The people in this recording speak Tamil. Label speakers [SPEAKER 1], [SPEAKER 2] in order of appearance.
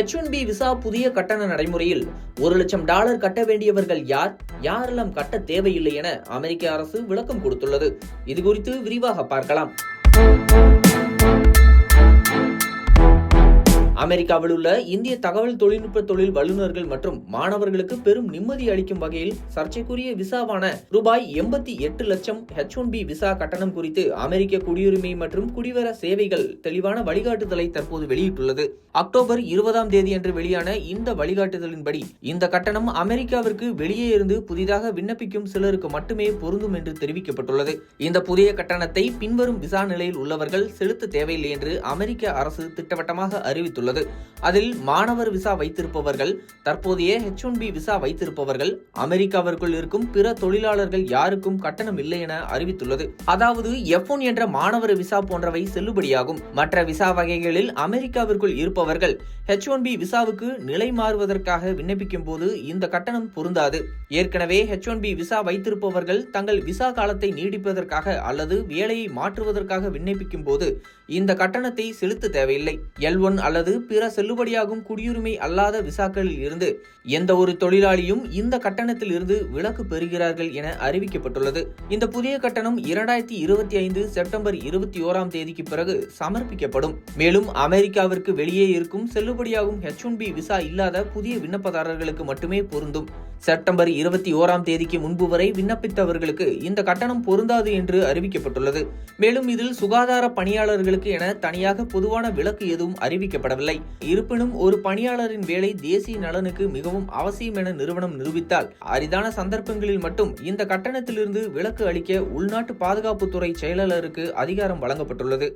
[SPEAKER 1] H1B விசா புதிய கட்டண நடைமுறையில் $1,00,000 கட்ட வேண்டியவர்கள் யாரெல்லாம் கட்ட தேவையில்லை என அமெரிக்க அரசு விளக்கம் கொடுத்துள்ளது. இது குறித்து விரிவாக பார்க்கலாம். அமெரிக்காவில் உள்ள இந்திய தகவல் தொழில்நுட்ப தொழில் வல்லுநர்கள் மற்றும் மாணவர்களுக்கு பெரும் நிம்மதி அளிக்கும் வகையில் சர்ச்சைக்குரிய விசாவான $88 லட்சம் H1B விசா கட்டணம் குறித்து அமெரிக்க குடியுரிமை மற்றும் குடிவர சேவைகள் தெளிவான வழிகாட்டுதலை தற்போது வெளியிட்டுள்ளது. அக்டோபர் 20ஆம் தேதி அன்று வெளியான இந்த வழிகாட்டுதலின்படி இந்த கட்டணம் அமெரிக்காவிற்கு வெளியே இருந்து புதிதாக விண்ணப்பிக்கும் சிலருக்கு மட்டுமே பொருந்தும் என்று தெரிவிக்கப்பட்டுள்ளது. இந்த புதிய கட்டணத்தை பின்வரும் விசா நிலையில் உள்ளவர்கள் செலுத்த தேவையில்லை என்று அமெரிக்க அரசு திட்டவட்டமாக அறிவித்துள்ளது. அதில் மாணவர் விசா வைத்திருப்பவர்கள், தற்போதைய H1B விசா வைத்திருப்பவர்கள், அமெரிக்காவிற்குள் இருக்கும் பிற தொழிலாளர்கள் யாருக்கும் கட்டணம் இல்லை என அறிவித்துள்ளது. அதாவது F1 என்ற மாணவர் விசா போன்றவை செல்லுபடியாகும். மற்ற விசா வகைகளில் அமெரிக்காவிற்குள் இருப்பவர்கள் H1B விசாவுக்கு நிலை மாறுவதற்காக விண்ணப்பிக்கும் போது இந்த கட்டணம் பொருந்தாது. ஏற்கனவே H1B விசா வைத்திருப்பவர்கள் தங்கள் விசா காலத்தை நீடிப்பதற்காக அல்லது வேலையை மாற்றுவதற்காக விண்ணப்பிக்கும் போது இந்த கட்டணத்தை செலுத்த தேவையில்லை. L1 அல்லது பிற செல்லுபடியாகும் குடியுரிமை அல்லாத விசாக்களில் இருந்து எந்த ஒரு தொழிலாளியும் இந்த கட்டணத்தில் இருந்து விலக்கு பெறுகிறார்கள் என அறிவிக்கப்பட்டுள்ளது. இந்த புதிய கட்டணம் 2025 செப்டம்பர் 21ஆம் தேதிக்கு பிறகு சமர்ப்பிக்கப்படும். மேலும் அமெரிக்காவிற்கு வெளியே இருக்கும் செல்லுபடியாகும் H1B விசா இல்லாத புதிய விண்ணப்பதாரர்களுக்கு மட்டுமே பொருந்தும். செப்டம்பர் 21ஆம் தேதிக்கு முன்பு வரை விண்ணப்பித்தவர்களுக்கு இந்த கட்டணம் பொருந்தாது என்று அறிவிக்கப்பட்டுள்ளது. மேலும் இதில் சுகாதார பணியாளர்களுக்கு என தனியாக பொதுவான விலக்கு எதுவும் அறிவிக்கப்படவில்லை. இருப்பினும் ஒரு பணியாளரின் வேலை தேசிய நலனுக்கு மிகவும் அவசியம் என நிறுவனம் நிரூபித்தால் அரிதான சந்தர்ப்பங்களில் மட்டும் இந்த கட்டணத்திலிருந்து விலக்கு அளிக்க உள்நாட்டு பாதுகாப்புத்துறை செயலாளருக்கு அதிகாரம் வழங்கப்பட்டுள்ளது.